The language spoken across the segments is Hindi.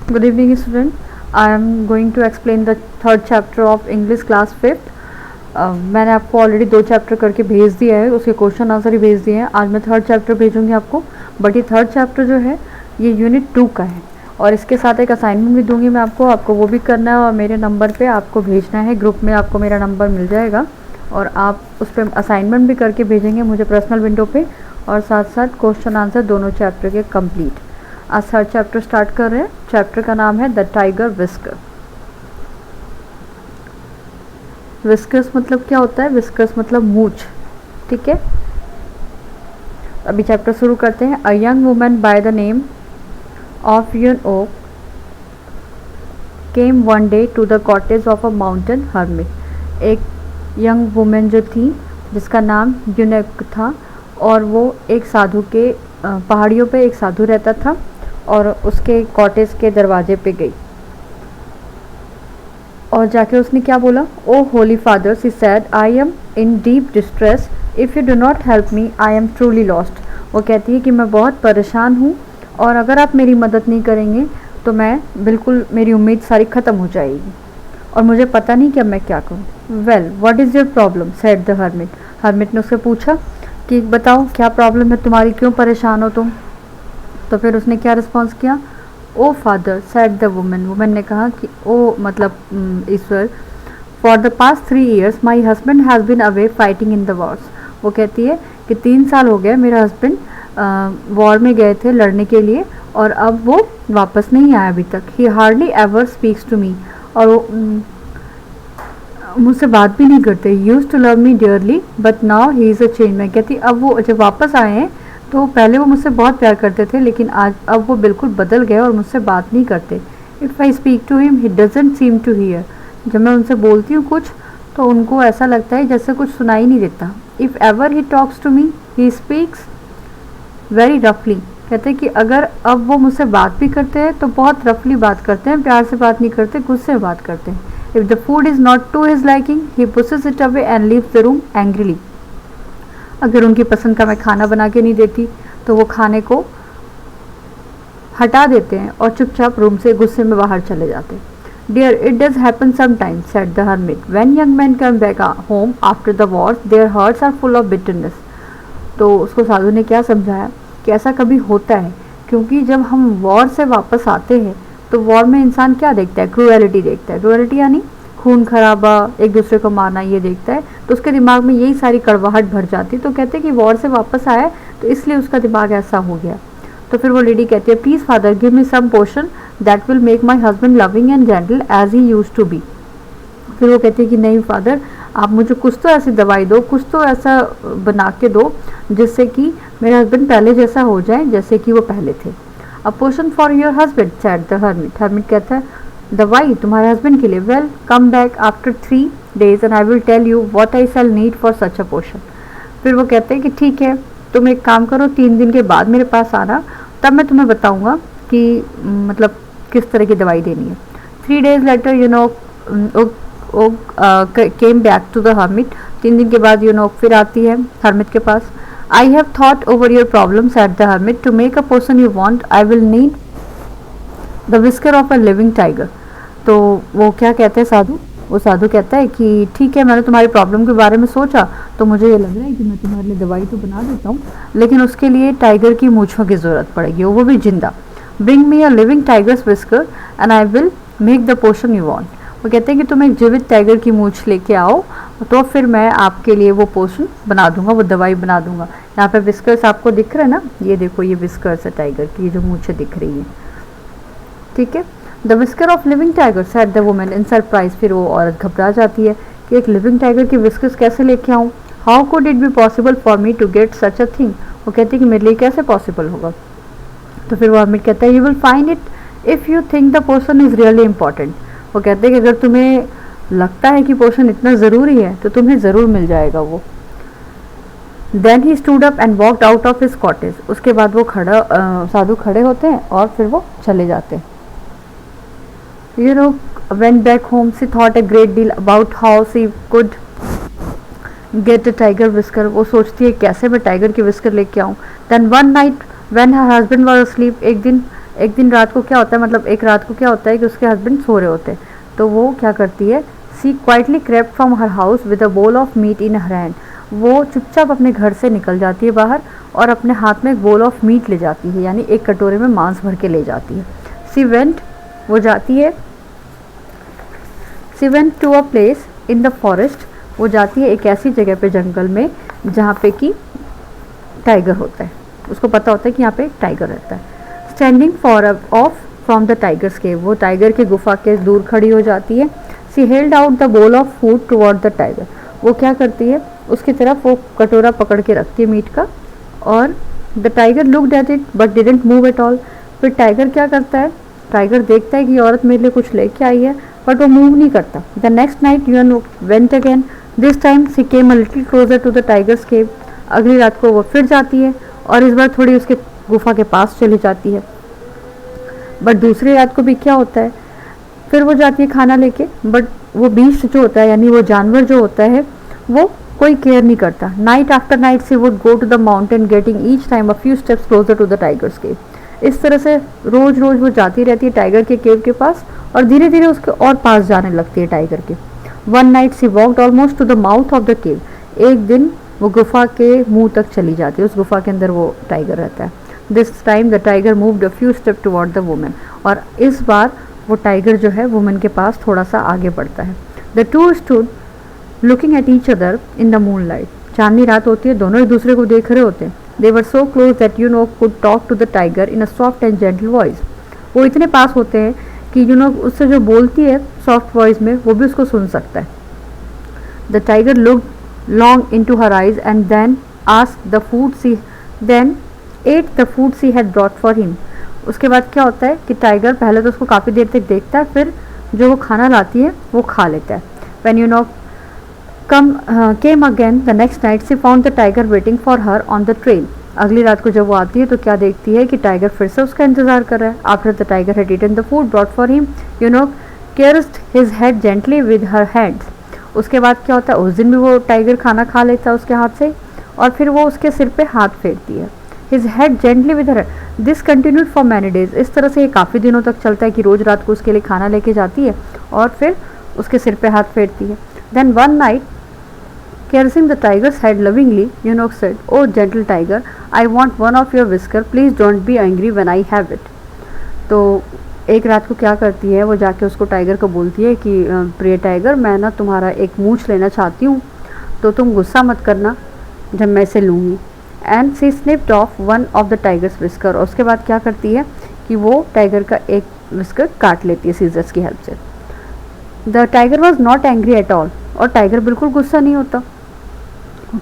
Good evening, student. I am going to explain the third chapter of English class 5th. मैंने आपको ऑलरेडी 2 चैप्टर करके भेज दिया है, उसके क्वेश्चन आंसर ही भेज दिए हैं. आज मैं थर्ड चैप्टर भेजूंगी आपको, बट ये थर्ड चैप्टर जो है ये यूनिट 2 का है और इसके साथ एक असाइनमेंट भी दूंगी मैं आपको वो भी करना है और मेरे नंबर पे आपको भेजना है. ग्रुप में आपको मेरा नंबर मिल जाएगा और आप उस पर असाइनमेंट भी करके भेजेंगे मुझे पर्सनल विंडो पे और साथ साथ क्वेश्चन आंसर दोनों चैप्टर के कंप्लीट. आज थर्ड चैप्टर स्टार्ट कर रहे हैं. चैप्टर का नाम है द टाइगर विस्कर. विस्कर्स मतलब क्या होता है? विस्कर्स मतलब मूंछ. ठीक है, अभी चैप्टर शुरू करते हैं. A young woman by the name of Yun Ok came one day to the cottage of a mountain hermit. एक यंग वुमेन जो थी जिसका नाम यूनोक था और वो एक साधु के पहाड़ियों पे एक साधु रहता था और उसके कॉटेज के दरवाजे पे गई और जाके उसने क्या बोला? Oh holy father, she said, I am in deep distress. If you do not help me I am truly lost. वो कहती है कि मैं बहुत परेशान हूँ और अगर आप मेरी मदद नहीं करेंगे तो मैं बिल्कुल, मेरी उम्मीद सारी ख़त्म हो जाएगी और मुझे पता नहीं कि अब मैं क्या करूँ. Well what is your problem said the hermit. Hermit ने उससे पूछा कि बताओ क्या प्रॉब्लम है तुम्हारी, क्यों परेशान हो तुम? तो फिर उसने क्या रिस्पॉन्स किया? Oh father said the women. Women ने कहा कि ओ मतलब ईश्वर, for the past 3 years my husband has been away fighting in the wars. वो कहती है कि 3 साल हो गए मेरा हस्बैंड वॉर में गए थे लड़ने के लिए और अब वो वापस नहीं आया अभी तक. He hardly ever speaks to me. और वो मुझसे बात भी नहीं करते. Use to love me dearly but now he is a change. मैं कहती अब वो जब वापस आए हैं तो पहले वो मुझसे बहुत प्यार करते थे लेकिन आज अब वो बिल्कुल बदल गए और मुझसे बात नहीं करते. If I speak to him he doesn't seem to hear. जब मैं उनसे बोलती हूँ कुछ तो उनको ऐसा लगता है जैसे कुछ सुनाई नहीं देता. If ever he talks to me he speaks very रफली. कहते हैं कि अगर अब वो मुझसे बात भी करते हैं तो बहुत रफली बात करते हैं, प्यार से बात नहीं करते, गुस्से में बात करते हैं. If the food is not to his liking he pushes it away and leaves the room angrily. अगर उनकी पसंद का मैं खाना बना के नहीं देती तो वो खाने को हटा देते हैं और चुपचाप रूम से गुस्से में बाहर चले जाते हैं. Dear it does happen sometimes said the hermit. When young man come back home after the war their hearts are full of bitterness. तो उसको साधु ने क्या समझाया कि ऐसा कभी होता है क्योंकि जब हम वॉर से वापस आते हैं तो वॉर में इंसान क्या देखता है? क्रूएलिटी देखता है. क्रूएलिटी यानी खून खराबा, एक दूसरे को मारना, ये देखता है. तो उसके दिमाग में यही सारी कड़वाहट भर जाती. तो कहते हैं कि वॉर से वापस आया तो इसलिए उसका दिमाग ऐसा हो गया. तो फिर वो लेडी कहती है please father give me some potion that will make my husband loving and gentle as he use to be. फिर वो कहती है कि नहीं फादर, आप मुझे कुछ तो ऐसी दवाई दो, कुछ तो ऐसा बना के दो जिससे कि मेरा हस्बैंड पहले जैसा हो जाए जैसे कि वो पहले थे. A potion for your husband said the hermit. Hermit कहता है दवाई तुम्हारे हस्बैंड के लिए. Well come back after 3 days and I will tell you what I shall need for such a potion. फिर वो कहते हैं कि ठीक है, तुम एक काम करो, 3 दिन के बाद मेरे पास आना, तब मैं तुम्हें बताऊंगा कि मतलब किस तरह की दवाई देनी है. 3 days later came back to the hermit. 3 दिन के बाद यूनोक फिर आती है हर्मिट के पास. I have thought over your problem said the hermit. To make a potion you want I will need the whisker of a living tiger. तो वो क्या कहते हैं साधु? वो साधु कहता है कि ठीक है, मैंने तुम्हारी प्रॉब्लम के बारे में सोचा तो मुझे ये लग रहा है कि मैं तुम्हारे लिए दवाई तो बना देता हूँ लेकिन उसके लिए टाइगर की मूंछों की ज़रूरत पड़ेगी, वो भी जिंदा. Bring me a living tiger's whisker and I will make the potion you want. वो कहते हैं कि तुम एक जीवित टाइगर की मूंछ लेके आओ तो फिर मैं आपके लिए वो पोशन बना दूंगा, वो दवाई बना दूंगा. यहाँ पे विस्कर्स आपको दिख रहा है ना, ये देखो ये विस्कर्स है टाइगर की, जो मूंछें दिख रही हैं. ठीक है, the whisker of living tiger said the women in surprise. फिर वो औरत घबरा जाती है कि एक लिविंग टाइगर के विस्कर्स कैसे लेके आऊँ? How could it be possible for me to get such a thing. वो कहती है कि मेरे लिए कैसे पॉसिबल होगा? तो फिर वो हर्मिट कहता है you will find it if you think the portion is really important. वो कहते हैं कि अगर तुम्हें लगता है कि पोर्शन इतना ज़रूरी है तो तुम्हें ज़रूर मिल जाएगा वो. Then he stood up and walked out of his cottage. उसके बाद वो साधु खड़े होते हैं और फिर वो चले जाते हैं. Went back home, she thought a great deal about how she could get a tiger whisker. वो सोचती है कैसे मैं टाइगर की विस्कर लेके आऊँ. Then one night when her husband was asleep, एक दिन एक दिन रात को क्या होता है, मतलब एक रात को क्या होता है कि उसके हस्बैंड सो रहे होते हैं, तो वो क्या करती है, she quietly crept from her house with a bowl of meat in her hand. वो चुपचाप अपने घर से निकल जाती है बाहर और अपने हाथ में एक बोल ऑफ मीट ले जाती है, यानी एक कटोरे में मांस भर के ले जाती है। सी वेंट, वो जाती है, she went to a place in the forest, वो जाती है एक ऐसी जगह पे जंगल में जहाँ पे कि टाइगर होता है, उसको पता होता है कि यहाँ पे टाइगर रहता है। Standing far off from the tiger's cave, वो टाइगर की गुफा के दूर खड़ी हो जाती है। She held out the bowl of food toward the tiger, वो क्या करती है, उसकी तरफ वो कटोरा पकड़ के रखती है मीट का, और the tiger looked at it but didn't move at all. फिर टाइगर क्या करता है, टाइगर देखता है कि औरत मेरे लिए कुछ लेके आई है, बट वो मूव नहीं करता। द नेक्स्ट नाइट यूएन went again, this time she came a little closer to the tiger's cave, अगली रात को वो फिर जाती है और इस बार थोड़ी उसके गुफा के पास चली जाती है। बट दूसरी रात को भी क्या होता है, फिर वो जाती है खाना लेके, बट वो बीस्ट जो होता है, यानी वो जानवर जो होता है, वो कोई केयर नहीं करता। Night after night she would go to the mountain getting each time a few steps closer to the tiger's cave. इस तरह से रोज रोज वो जाती रहती है टाइगर के केव के पास और धीरे धीरे उसके और पास जाने लगती है टाइगर के। One night she walked almost to the mouth of the cave, एक दिन वो गुफा के मुंह तक चली जाती है, उस गुफा के अंदर वो टाइगर रहता है। This time the tiger moved a few step toward the woman, और इस बार वो टाइगर जो है वुमन के पास थोड़ा सा आगे बढ़ता है। The two stood looking at each other in the moon light, चांदनी रात होती है, दोनों एक दूसरे को देख रहे होते हैं। They were so close that you know could talk to the tiger in a soft and gentle voice, वो इतने पास होते हैं कि यू नो उससे जो बोलती है सॉफ्ट वॉइस में वो भी उसको सुन सकता है। The tiger looked long into her eyes and then ate the food she had brought for him। उसके बाद क्या होता है कि टाइगर पहले तो उसको काफ़ी देर तक देखता है, फिर जो वो खाना लाती है वो खा लेता है। When you know came again the next night she found the tiger waiting for her on the trail। अगली रात को जब वो आती है तो क्या देखती है कि टाइगर फिर से उसका इंतज़ार कर रहा है। After the tiger had eaten the food brought for him, caressed his head gently with her hands। उसके बाद क्या होता है, उस दिन भी वो टाइगर खाना खा लेता है उसके हाथ से, और फिर वो उसके सिर पे हाथ फेरती है। His head gently with her, this continued for many days. इस तरह से ये काफ़ी दिनों तक चलता है कि रोज़ रात को उसके लिए खाना लेके जाती है और फिर उसके सिर पे हाथ फेरती है। Then one night caressing the tiger's head lovingly, said, "Oh gentle tiger, I want one of your whisker. Please don't be angry when I have it." तो एक रात को क्या करती है, वो जाके उसको टाइगर को बोलती है कि प्रिय टाइगर, मैं ना तुम्हारा एक मूंछ लेना चाहती हूँ, तो तुम गुस्सा मत करना जब मैं इसे लूँगी। And she snipped off one of the tiger's whisker, और उसके बाद क्या करती है कि वो टाइगर का एक विस्कर काट लेती है सीजर्स की हेल्प से। The tiger was not angry at all, और टाइगर बिल्कुल गुस्सा नहीं होता,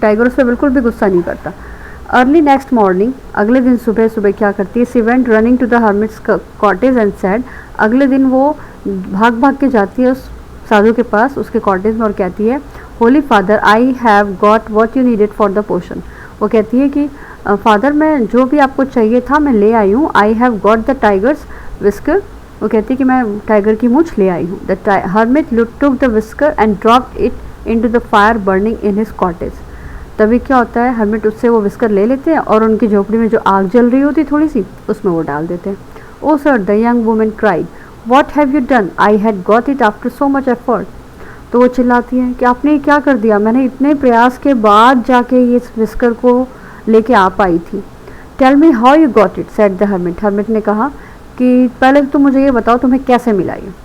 टाइगर उस पर बिल्कुल भी गुस्सा नहीं करता। अर्ली नेक्स्ट मॉर्निंग, अगले दिन सुबह सुबह क्या करती है, she went running to the hermit's cottage and said, अगले दिन वो भाग भाग के जाती है उस साधु के पास, उसके कॉटेज में, और कहती है, holy father I have got what you needed for the potion. वो कहती है कि फादर, मैं जो भी आपको चाहिए था मैं ले आई हूँ। आई have got the tiger's whisker, वो कहती है कि मैं टाइगर की मूंछ ले आई हूँ। The hermit took the whisker and dropped it into the fire burning in his cottage. तभी क्या होता है, हर्मिट उससे वो विस्कर ले लेते हैं और उनकी झोपड़ी में जो आग जल रही होती थोड़ी सी, उसमें वो डाल देते हैं। Oh sir, the young woman cried, what have you done, I had got it after so much effort. तो वो चिल्लाती है कि आपने क्या कर दिया, मैंने इतने प्रयास के बाद जाके ये विस्कर को लेके आ पाई थी। Tell me how you got it, said the hermit. Hermit ने कहा कि पहले तो मुझे ये बताओ तुम्हें कैसे मिला ये।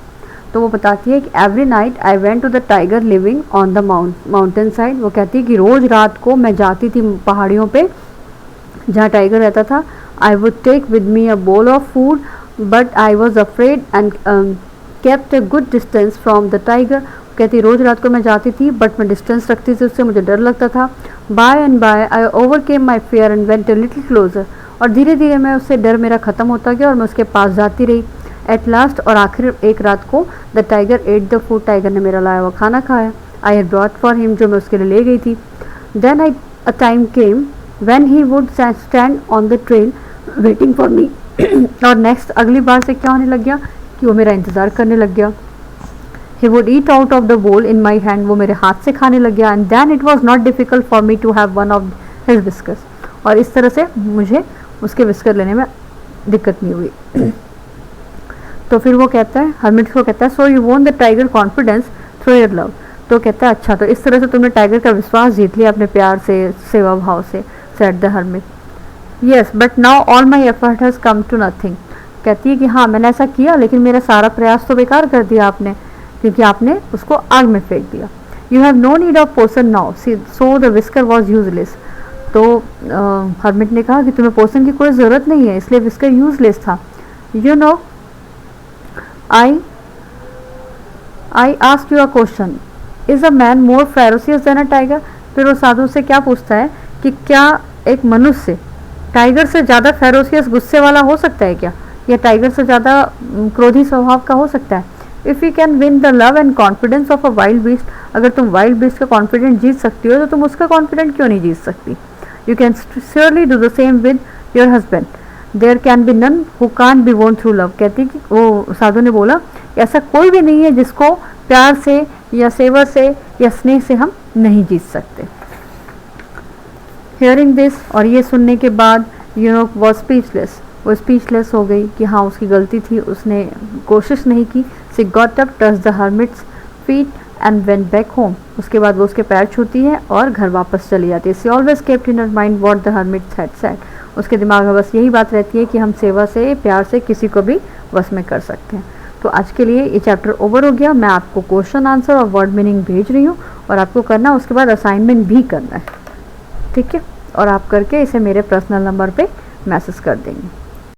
तो वो बताती है कि every night I went to the tiger living on the mountain side. वो कहती है कि रोज़ रात को मैं जाती थी पहाड़ियों पे जहाँ टाइगर रहता था। I would take with me a bowl of food but I was afraid and kept a good distance from the tiger. कहती रोज़ रात को मैं जाती थी बट मैं डिस्टेंस रखती थी उससे, मुझे डर लगता था। By and by I overcame my fear and went a little closer, और धीरे धीरे मैं उससे डर मेरा ख़त्म होता गया और मैं उसके पास जाती रही। एट लास्ट, और आखिर एक रात को, the tiger ate the food, tiger ने मेरा लाया हुआ खाना खाया। I had brought for him, जो मैं उसके लिए ले गई थी। Then a time came when he would stand on the trail waiting for me. और नेक्स्ट अगली बार से क्या होने लग गया कि वो मेरा इंतज़ार करने लग गया। He would eat out of the बोल इन माई हैंड, वो मेरे हाथ से खाने लग गया। And then it was not difficult for me to have one of his whiskers, और इस तरह से मुझे उसके विस्कर लेने में दिक्कत नहीं हुई। तो फिर वो कहता है, हर्मिट को कहता है, so you won the tiger confidence through your love. तो कहता है अच्छा, तो इस तरह से तुमने टाइगर का विश्वास जीत लिया अपने प्यार से, सेवा भाव से, said the hermit. Yes but now all my effort has come to nothing. कहती है कि हाँ मैंने ऐसा किया, लेकिन मेरा सारा प्रयास तो बेकार कर दिया आपने, क्योंकि आपने उसको आग में फेंक दिया। You have no need of potion now, so the whisker was useless. तो हर्मिट ने कहा कि तुम्हें पोसन की कोई ज़रूरत नहीं है, इसलिए विस्कर यूजलेस था। You know I ask you a question, is a man more ferocious than a tiger. फिर वो साधु से क्या पूछता है कि क्या एक मनुष्य टाइगर से ज़्यादा फेरोसियस, गुस्से वाला हो सकता है क्या, या टाइगर से ज़्यादा क्रोधी स्वभाव का हो सकता है। If you can win the love and confidence of a wild beast, अगर तुम वाइल्ड बीस्ट का कॉन्फिडेंस जीत सकती हो तो तुम उसका कॉन्फिडेंस क्यों नहीं जीत सकती। You can surely do the same with your husband, there can be none who can be won through love. कहती कि वो साधु ने बोला ऐसा कोई भी नहीं है जिसको प्यार से या सेवा से या स्नेह से हम नहीं जीत सकते। हियरिंग दिस, और ये सुनने के बाद यूनोक वॉज स्पीचलेस, वो स्पीचलेस हो गई कि हाँ उसकी गलती थी, उसने कोशिश नहीं की। She got up, touch the hermit's feet and went back home. उसके बाद वो उसके पैर छूती है और घर वापस चली जाती है। She always kept in her mind what the hermit's had said. उसके दिमाग में बस यही बात रहती है कि हम सेवा से, प्यार से किसी को भी वश में कर सकते हैं। तो आज के लिए ये चैप्टर ओवर हो गया। मैं आपको क्वेश्चन आंसर और वर्ड मीनिंग भेज रही हूँ, और आपको करना, उसके बाद असाइनमेंट भी करना है, ठीक है। और आप करके इसे मेरे पर्सनल नंबर पे मैसेज कर देंगे।